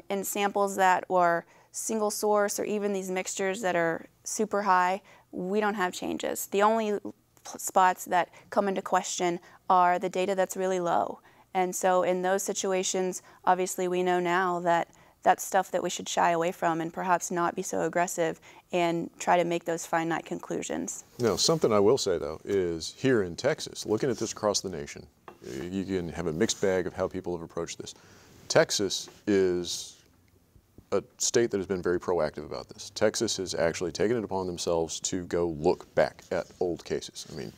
In samples that were single source, or even these mixtures that are super high, we don't have changes. The only spots that come into question are the data that's really low. And so in those situations, obviously we know now that that's stuff that we should shy away from and perhaps not be so aggressive and try to make those finite conclusions. No, something I will say, though, is here in Texas, looking at this across the nation, you can have a mixed bag of how people have approached this. Texas is a state that has been very proactive about this. Texas has actually taken it upon themselves to go look back at old cases. I mean,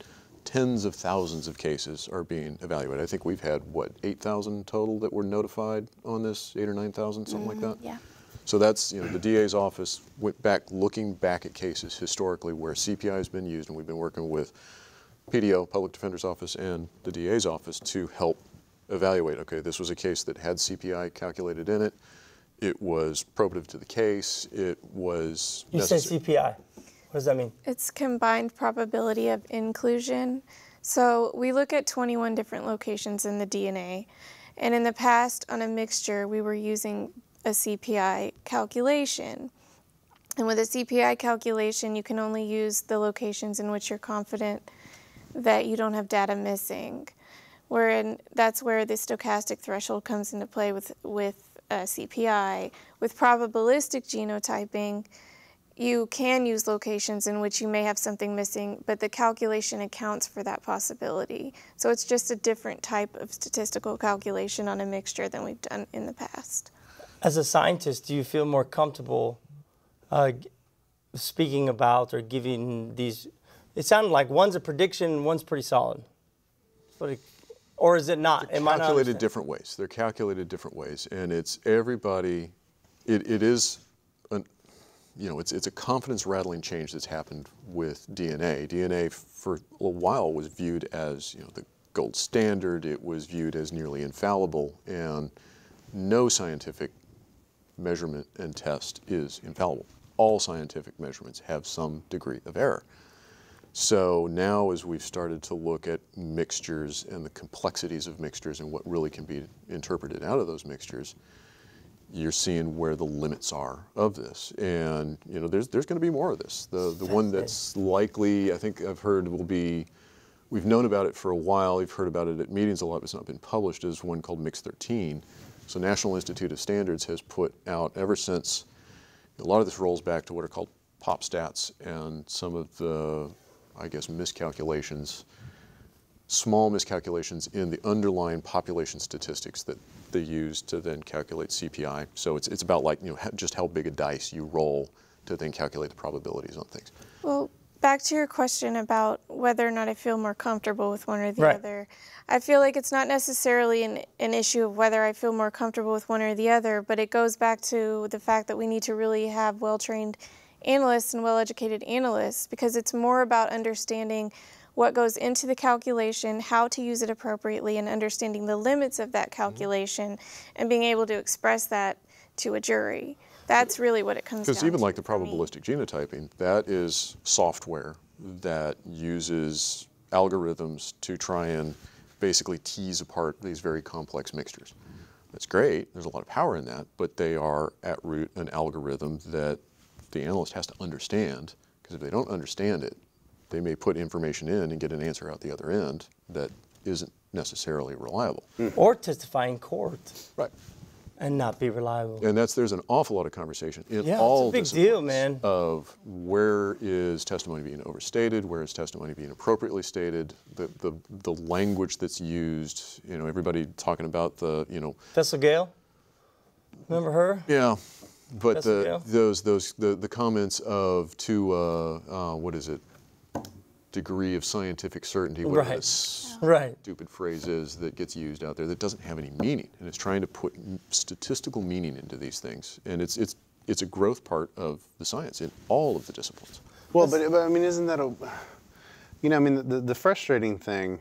tens of thousands of cases are being evaluated. I think we've had, what, 8,000 total that were notified on this, 8 or 9,000, something like that? Yeah. So that's, you know, the DA's office went back looking back at cases historically where CPI has been used, and we've been working with PDO, Public Defender's Office, and the DA's office to help evaluate, okay, this was a case that had CPI calculated in it. It was probative to the case. It was necessary. You said CPI. What does that mean? It's combined probability of inclusion. So we look at 21 different locations in the DNA. And in the past, on a mixture, we were using a CPI calculation. And with a CPI calculation, you can only use the locations in which you're confident that you don't have data missing. That's where the stochastic threshold comes into play with CPI. With probabilistic genotyping, you can use locations in which you may have something missing, but the calculation accounts for that possibility. So it's just a different type of statistical calculation on a mixture than we've done in the past. As a scientist, do you feel more comfortable speaking about or giving these? It sounded like one's a prediction, one's pretty solid. But or is it not? They're calculated different ways. They're calculated different ways, and it's everybody. It is. You know, it's a confidence-rattling change that's happened with DNA. DNA, for a while, was viewed as, you know, the gold standard. It was viewed as nearly infallible, and no scientific measurement and test is infallible. All scientific measurements have some degree of error. So now, as we've started to look at mixtures and the complexities of mixtures and what really can be interpreted out of those mixtures, you're seeing where the limits are of this, and you know there's going to be more of this. The one that's likely, I think I've heard, will be, we've known about it for a while. We've heard about it at meetings a lot, but it's not been published. Is one called Mix 13. So National Institute of Standards has put out, ever since, a lot of this rolls back to what are called pop stats and some of the, I guess, miscalculations, small miscalculations in the underlying population statistics that they use to then calculate CPI. So it's about, like, you know, just how big a dice you roll to then calculate the probabilities on things. Well, back to your question about whether or not I feel more comfortable with one or the other. I feel like it's not necessarily an issue of whether I feel more comfortable with one or the other, but it goes back to the fact that we need to really have well-trained analysts and well-educated analysts, because it's more about understanding what goes into the calculation, how to use it appropriately, and understanding the limits of that calculation and being able to express that to a jury. That's really what it comes down to. Because even like the probabilistic genotyping, that is software that uses algorithms to try and basically tease apart these very complex mixtures. That's great, there's a lot of power in that, but they are at root an algorithm that the analyst has to understand, because if they don't understand it, they may put information in and get an answer out the other end that isn't necessarily reliable. Or testify in court. Right. And not be reliable. And there's an awful lot of conversation in all it's a big deal, man. Of where is testimony being overstated, where is testimony being appropriately stated, the language that's used, you know, everybody talking about the, you know. Tessa Gale? Remember her? Yeah. But the comments of what is it? Degree of scientific certainty, whatever this stupid phrase is that gets used out there that doesn't have any meaning, and it's trying to put statistical meaning into these things, and it's a growth part of the science in all of the disciplines. Well, but I mean, isn't that you know, I mean, the frustrating thing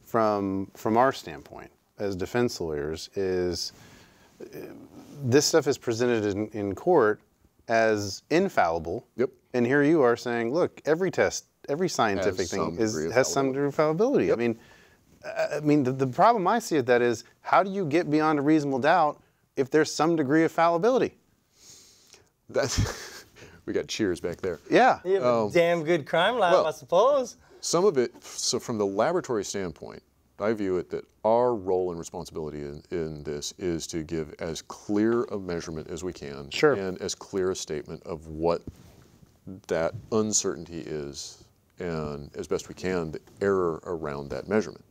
from our standpoint as defense lawyers is this stuff is presented in court as infallible. Yep. And here you are saying, look, every test, every scientific thing has some degree of fallibility. Yep. I mean, the problem I see at that is, how do you get beyond a reasonable doubt if there's some degree of fallibility? We got cheers back there. Yeah. You have a damn good crime lab, I suppose. Some of it, so from the laboratory standpoint, I view it that our role and responsibility in this is to give as clear a measurement as we can, and as clear a statement of what that uncertainty is, and as best we can, the error around that measurement.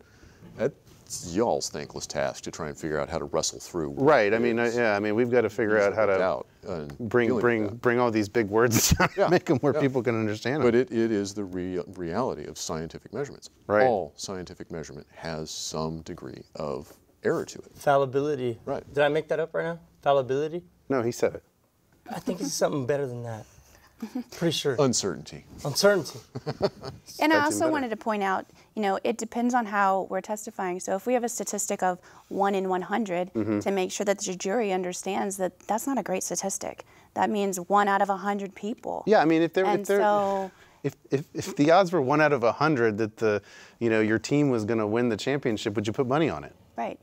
That's y'all's thankless task to try and figure out how to wrestle through. Right. I mean, I mean, we've got to figure out how to bring all these big words down, and make them where people can understand them. But it is the reality of scientific measurements. Right. All scientific measurement has some degree of error to it. Fallibility. Right. Did I make that up right now? Fallibility? No, he said it. I think it's something better than that. Pretty sure. Uncertainty. Uncertainty. And I also wanted to point out, you know, it depends on how we're testifying. So if we have a statistic of 1 in 100, to make sure that the jury understands that that's not a great statistic. That means 1 out of 100 people. Yeah, I mean, if the odds were 1 out of 100 that your team was going to win the championship, would you put money on it? Right.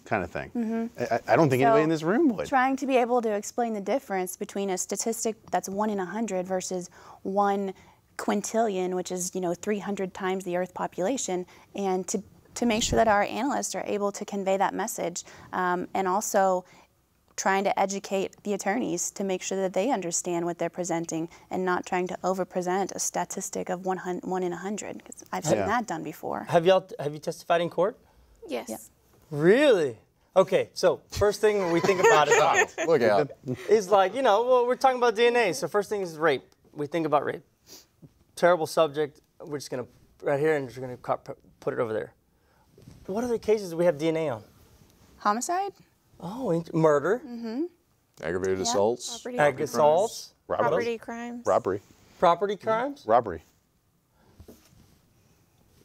Kind of thing. I don't think anybody in this room would. Trying to be able to explain the difference between a statistic that's 1 in 100 versus 1 quintillion, which is 300 times the Earth population, and to make sure that our analysts are able to convey that message, and also trying to educate the attorneys to make sure that they understand what they're presenting and not trying to over-present a statistic of 1 in 100, because I've seen that done before. Have you testified in court? Yes. Yeah. Really? Okay, so first thing we think about Look out. is like, well, we're talking about DNA, so first thing is rape. We think about rape. Terrible subject. We're just going to, right here, and we're going to put it over there. What other cases do we have DNA on? Homicide? Oh, murder. Aggravated assaults. Ag assaults. Property crimes. Robbery. Property crimes. Robbery.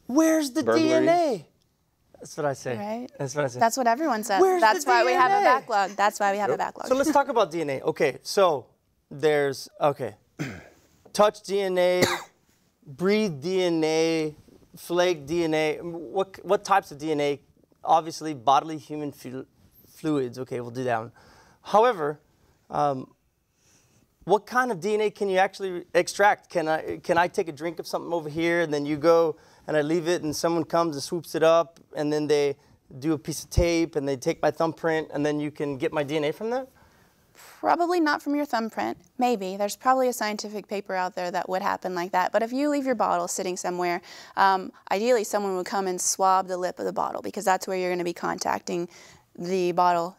Where's the Burglaries. DNA? That's what I say. Right. That's what I say. That's what everyone says. Where's That's the why we have a DNA? backlog. That's why we have a backlog. So let's talk about DNA. Okay, so there's, touch DNA, breathe DNA, flake DNA. What types of DNA? Obviously, bodily human fluids. Okay, we'll do that one. However, what kind of DNA can you actually extract? Can I take a drink of something over here, and then you go and I leave it, and someone comes and swoops it up, and then they do a piece of tape, and they take my thumbprint, and then you can get my DNA from that? Probably not from your thumbprint. Maybe. There's probably a scientific paper out there that would happen like that. But if you leave your bottle sitting somewhere, ideally someone would come and swab the lip of the bottle, because that's where you're going to be contacting the bottle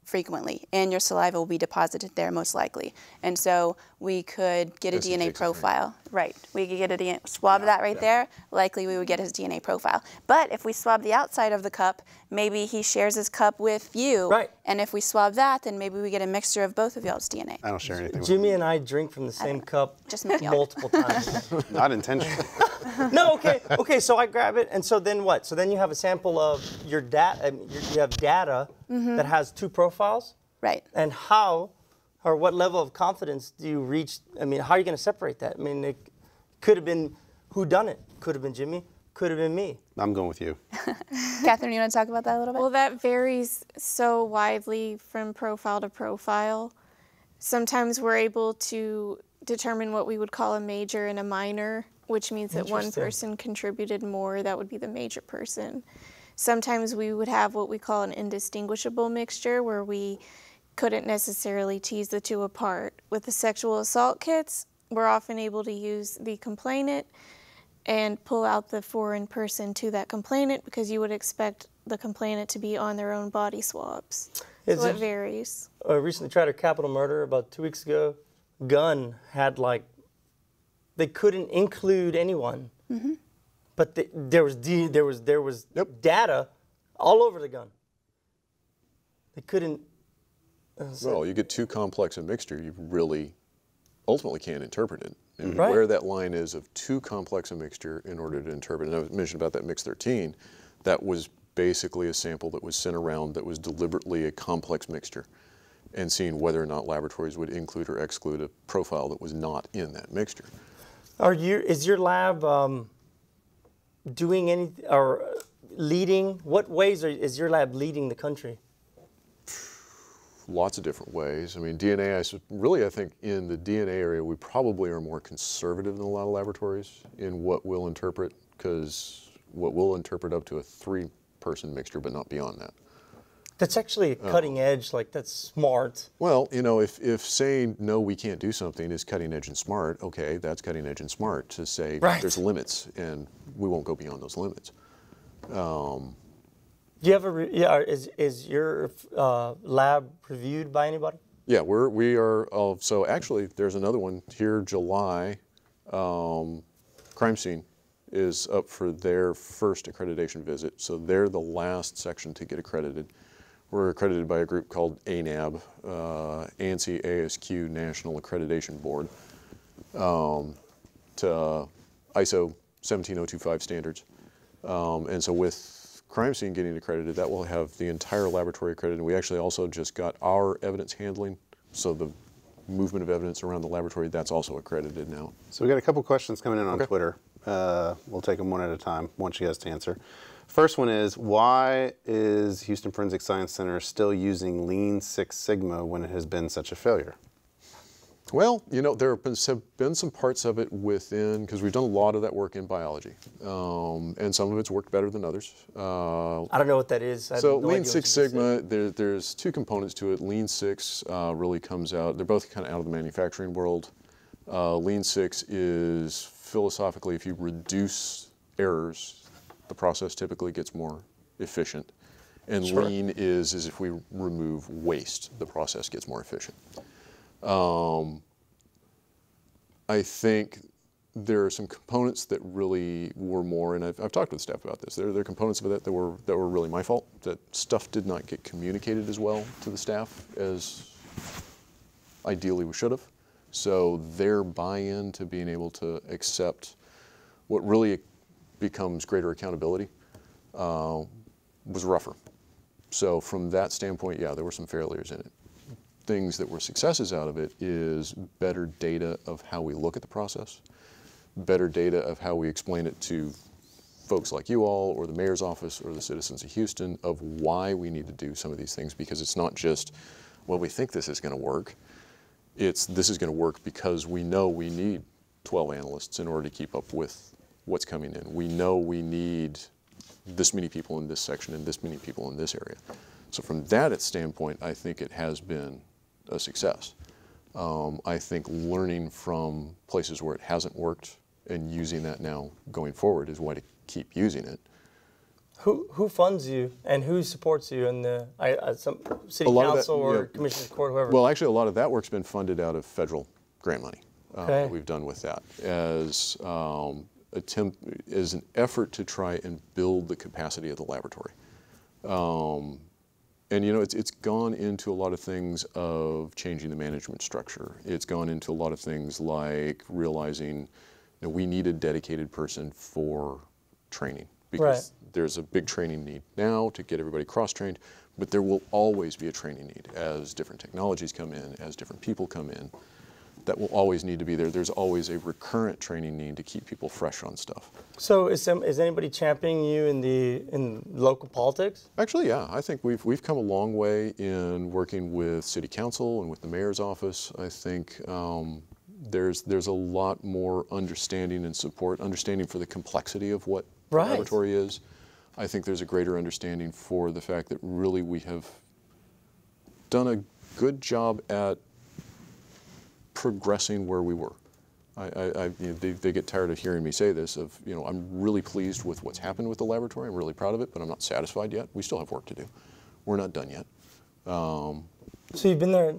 frequently, and your saliva will be deposited there most likely. And so we could get a DNA profile. Right. We could get a DNA, swab that right there. Likely we would get his DNA profile. But if we swab the outside of the cup, maybe he shares his cup with you. Right. And if we swab that, then maybe we get a mixture of both of y'all's DNA. I don't share anything with Jimmy and I drink from the same cup Just make y'all. multiple times. you. Not intentionally. No, okay, so I grab it, and so then what? So then you have a sample of your data, you have data that has 2 profiles? Right. And how, or what level of confidence do you reach? I mean, how are you going to separate that? I mean, it could have been who done it. Could have been Jimmy. Could have been me. I'm going with you. Catherine, you want to talk about that a little bit? Well, that varies so widely from profile to profile. Sometimes we're able to determine what we would call a major and a minor, which means that one person contributed more. That would be the major person. Sometimes we would have what we call an indistinguishable mixture, where we couldn't necessarily tease the 2 apart. With the sexual assault kits, we're often able to use the complainant and pull out the foreign person to that complainant, because you would expect the complainant to be on their own body swabs. So it varies. I recently tried a capital murder about 2 weeks ago. Gun had they couldn't include anyone, but there was data all over the gun. They couldn't. Well, you get too complex a mixture, you really ultimately can't interpret it. And Right. where that line is of too complex a mixture in order to interpret, and I mentioned about that Mix 13, that was basically a sample that was sent around that was deliberately a complex mixture, and seeing whether or not laboratories would include or exclude a profile that was not in that mixture. Is your lab doing any or leading? What ways is your lab leading the country? Lots of different ways. I mean, DNA, I think in the DNA area, we probably are more conservative than a lot of laboratories in what we'll interpret, because what we'll interpret up to a 3-person mixture, but not beyond that. That's actually cutting edge, that's smart. Well, if saying, no, we can't do something is cutting edge and smart, okay, that's cutting edge and smart to say there's limits, and we won't go beyond those limits. Do you have is your lab reviewed by anybody? Yeah, we are. So actually, there's another one here. July, Crime Scene is up for their first accreditation visit. So they're the last section to get accredited. We're accredited by a group called ANAB, ANSI ASQ National Accreditation Board, to ISO 17025 standards. And so with Crime Scene getting accredited, that will have the entire laboratory accredited. And we actually also just got our evidence handling, so the movement of evidence around the laboratory, that's also accredited now. So we got a couple questions coming in on Twitter. We'll take them one at a time, want you guys to answer. First one is, why is Houston Forensic Science Center still using Lean Six Sigma when it has been such a failure? Well, you know, there have been some parts of it within, because we've done a lot of that work in biology, and some of it's worked better than others. I don't know what that is. So Lean Six Sigma, there's two components to it. Lean Six really comes out, they're both kind of out of the manufacturing world. Lean Six is philosophically, if you reduce errors, the process typically gets more efficient. And Sure. Lean is if we remove waste, the process gets more efficient. I think there are some components that really were more, and I've talked with staff about this, there are components of it that were really my fault, that stuff did not get communicated as well to the staff as ideally we should have. So their buy-in to being able to accept what really becomes greater accountability was rougher. So from that standpoint, yeah, there were some failures in it. Things that were successes out of it is better data of how we look at the process, better data of how we explain it to folks like you all or the mayor's office or the citizens of Houston of why we need to do some of these things, because it's not just, well, we think this is going to work. It's this is going to work because we know we need 12 analysts in order to keep up with what's coming in. We know we need this many people in this section and this many people in this area. So from that standpoint, I think it has been a success. I think learning from places where it hasn't worked and using that now going forward is why to keep using it. Who funds you and who supports you in the some city council or commissioner's court, whoever? Well, actually, a lot of that work's been funded out of federal grant money. Okay. That we've done with that as an effort to try and build the capacity of the laboratory. And you know, it's gone into a lot of things of changing the management structure. It's gone into a lot of things like realizing that we need a dedicated person for training, because there's a big training need now to get everybody cross-trained, but there will always be a training need as different technologies come in, as different people come in. That will always need to be there. There's always a recurrent training need to keep people fresh on stuff. So is anybody championing you in local politics? Actually, yeah. I think we've come a long way in working with city council and with the mayor's office. I think there's a lot more understanding and support, understanding for the complexity of what the laboratory is. I think there's a greater understanding for the fact that really we have done a good job at progressing where we were. They get tired of hearing me say this, of, you know, I'm really pleased with what's happened with the laboratory. I'm really proud of it, but I'm not satisfied yet. We still have work to do. We're not done yet. So you've been there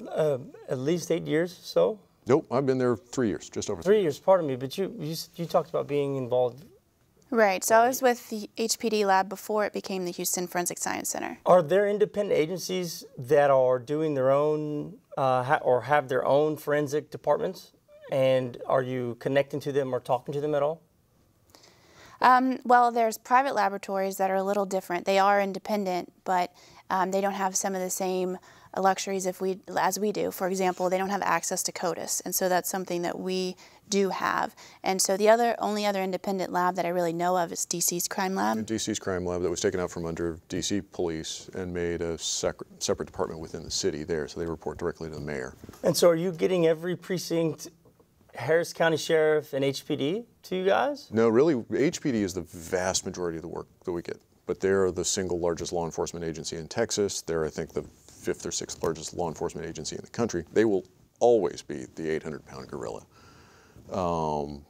at least 8 years or so? Nope, I've been there 3 years, just over 3 years, pardon me, but you talked about being involved. Right, so I was with the HPD lab before it became the Houston Forensic Science Center. Are there independent agencies that are doing their own or have their own forensic departments? And are you connecting to them or talking to them at all? Well, there's private laboratories that are a little different. They are independent, but they don't have some of the same luxuries as we do. For example, they don't have access to CODIS, and so that's something that we do have. And so the only other independent lab that I really know of is DC's crime lab. DC's crime lab that was taken out from under DC police and made a separate department within the city there, so they report directly to the mayor. And so are you getting every precinct, Harris County Sheriff and HPD to you guys? No, really, HPD is the vast majority of the work that we get. But they're the single largest law enforcement agency in Texas. They're, I think, the 5th or 6th largest law enforcement agency in the country. They will always be the 800-pound gorilla.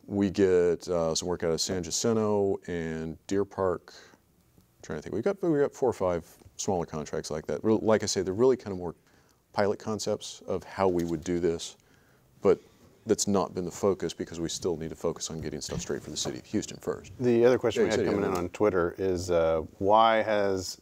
We get some work out of San Jacinto and Deer Park. I'm trying to think, we got 4 or 5 smaller contracts like that. Like I say, they're really kind of more pilot concepts of how we would do this, but that's not been the focus, because we still need to focus on getting stuff straight for the city of Houston first. The other question we had coming in on Twitter is why has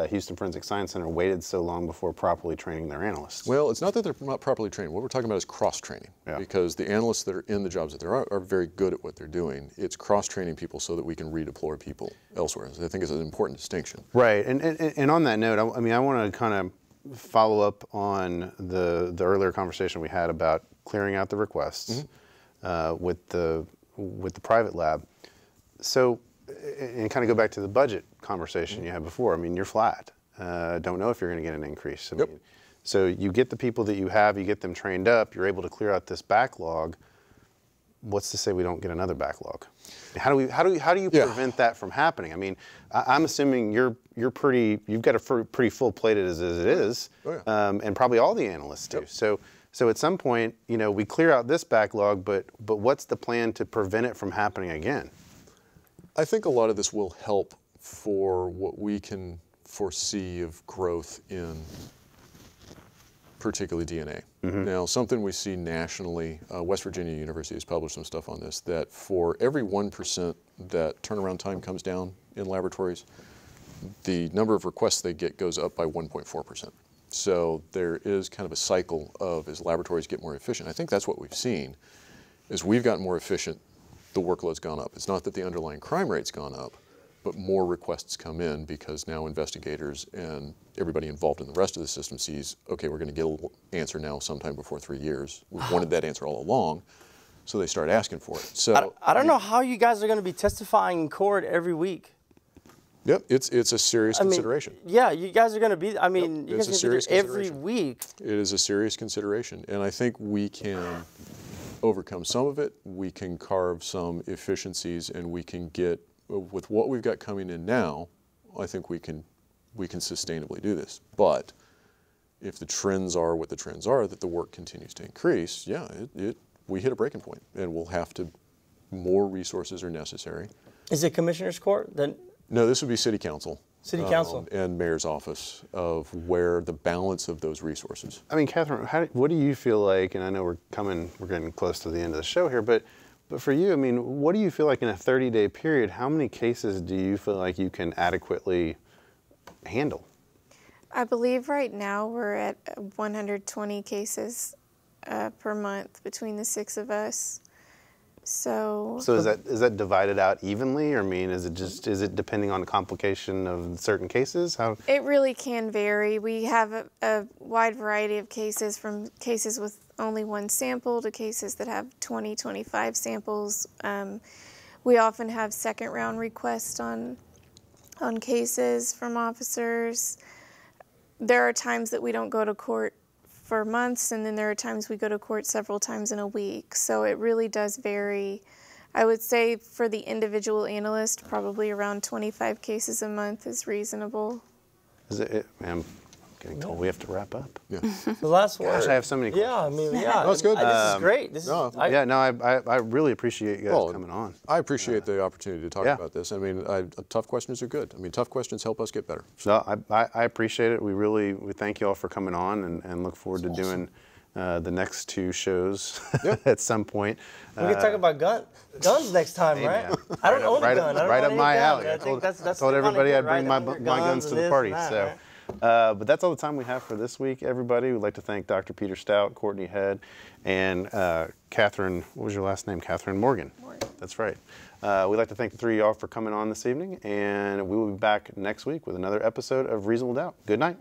Houston Forensic Science Center waited so long before properly training their analysts? Well, it's not that they're not properly trained. What we're talking about is cross-training, because the analysts that are in the jobs that there are very good at what they're doing. It's cross-training people so that we can redeploy people elsewhere. So I think it's an important distinction. Right, and on that note, I mean, I want to kind of follow up on the earlier conversation we had about clearing out the requests with the private lab. So, and kind of go back to the budget conversation you had before. I mean, you're flat. Don't know if you're going to get an increase. I mean, So you get the people that you have, you get them trained up, you're able to clear out this backlog. What's to say we don't get another backlog? How do you prevent that from happening? I mean, I'm assuming you've got a pretty full plated as it is, and probably all the analysts do. So at some point, you know, we clear out this backlog, but what's the plan to prevent it from happening again? I think a lot of this will help for what we can foresee of growth in particularly DNA. Now, something we see nationally, West Virginia University has published some stuff on this, that for every 1% that turnaround time comes down in laboratories, the number of requests they get goes up by 1.4%. So there is kind of a cycle of, as laboratories get more efficient, I think that's what we've seen, is we've gotten more efficient, the workload's gone up. It's not that the underlying crime rate's gone up, but more requests come in because now investigators and everybody involved in the rest of the system sees, okay, we're going to get an answer now sometime before 3 years. We've wanted that answer all along, so they start asking for it. So I don't know how you guys are going to be testifying in court every week. Yep, it's a serious consideration. Yeah, you guys are going to be, I mean, you it's guys a serious every week. It is a serious consideration, and I think we can overcome some of it. We can carve some efficiencies, and we can get, with what we've got coming in now, I think we can sustainably do this. But if the trends are what the trends are, that the work continues to increase, yeah, we hit a breaking point, and we'll have to, more resources are necessary. Is it Commissioner's Court? Then? No, this would be City Council. City Council. And Mayor's Office, of where the balance of those resources. I mean, Catherine, what do you feel like, and I know we're getting close to the end of the show here, but for you, I mean, what do you feel like in a 30-day period, how many cases do you feel like you can adequately handle? I believe right now we're at 120 cases per month between the 6 of us. So is that divided out evenly, or I mean, is it depending on the complication of certain cases? How? It really can vary. We have a wide variety of cases, from cases with only 1 sample to cases that have 20, 25 samples. We often have second round requests on cases from officers. There are times that we don't go to court for months, and then there are times we go to court several times in a week. So it really does vary. I would say for the individual analyst, probably around 25 cases a month is reasonable. I'm getting told we have to wrap up. Yeah. The last one. Gosh, I have so many questions. Yeah, I mean, yeah. That's good. This is great. I really appreciate you guys coming on. I appreciate the opportunity to talk about this. I mean, tough questions are good. I mean, tough questions help us get better. No, I appreciate it. We thank you all for coming on, and look forward to doing the next 2 shows at some point. We can talk about guns next time, right? Man. I don't own a gun. Right up my alley. I that's told everybody I'd bring my Guns guns to the party. Right? But that's all the time we have for this week, everybody. We'd like to thank Dr. Peter Stout, Courtney Head, and Catherine, what was your last name? Catherine Morgan. That's right. We'd like to thank the 3 of y'all for coming on this evening, and we will be back next week with another episode of Reasonable Doubt. Good night.